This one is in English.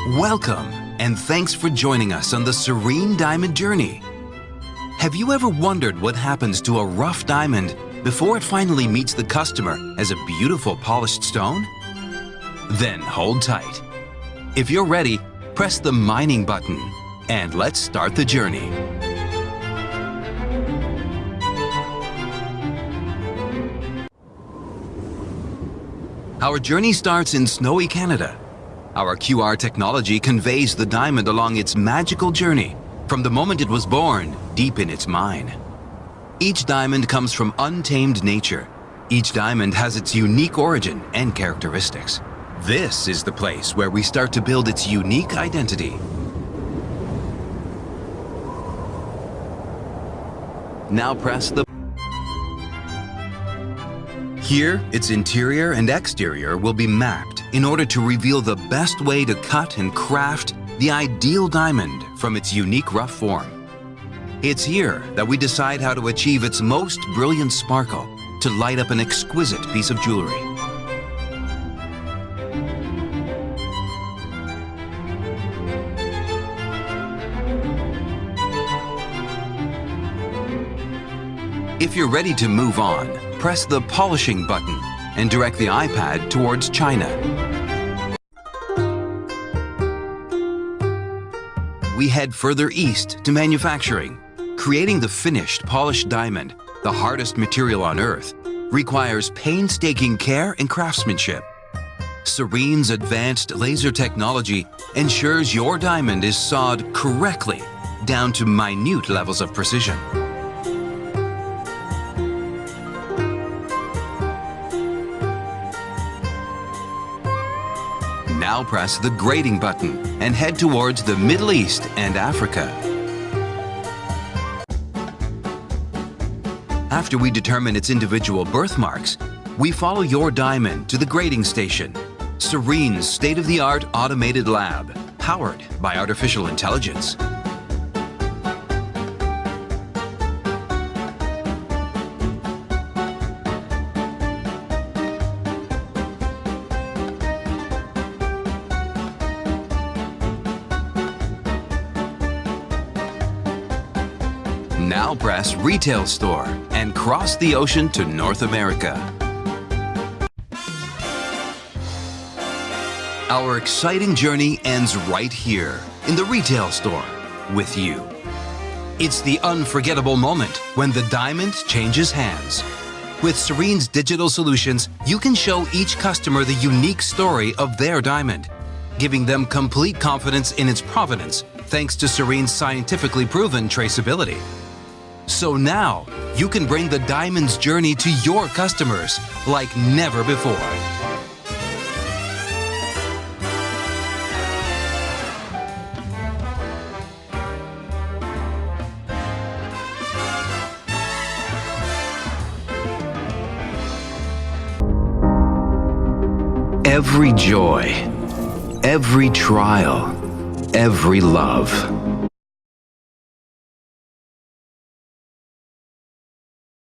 Welcome, and thanks for joining us on the Sarine Diamond journey. Have you ever wondered what happens to a rough diamond before it finally meets the customer as a beautiful polished stone? Then hold tight. If you're ready, press the mining button, and let's start the journey. Our journey starts in snowy Canada. Our QR technology conveys the diamond along its magical journey from the moment it was born deep in its mine. Each diamond comes from untamed nature. Each diamond has its unique origin and characteristics. This is the place where we start to build its unique identity. Now press the... Here, its interior and exterior will be mapped in order to reveal the best way to cut and craft the ideal diamond from its unique rough form. It's here that we decide how to achieve its most brilliant sparkle to light up an exquisite piece of jewelry. If you're ready to move on, press the polishing button and direct the iPad towards China. We head further east to manufacturing. Creating the finished polished diamond, the hardest material on Earth, requires painstaking care and craftsmanship. Sarine's advanced laser technology ensures your diamond is sawed correctly down to minute levels of precision. Now press the grading button and head towards the Middle East and Africa. After we determine its individual birthmarks, we follow your diamond to the grading station, Sarine's state-of-the-art automated lab, powered by artificial intelligence. Now press Retail Store and cross the ocean to North America. Our exciting journey ends right here in the retail store with you. It's the unforgettable moment when the diamond changes hands. With Sarine's digital solutions, you can show each customer the unique story of their diamond, giving them complete confidence in its provenance thanks to Sarine's scientifically proven traceability. So now, you can bring the diamond's journey to your customers like never before. Every joy, every trial, every love.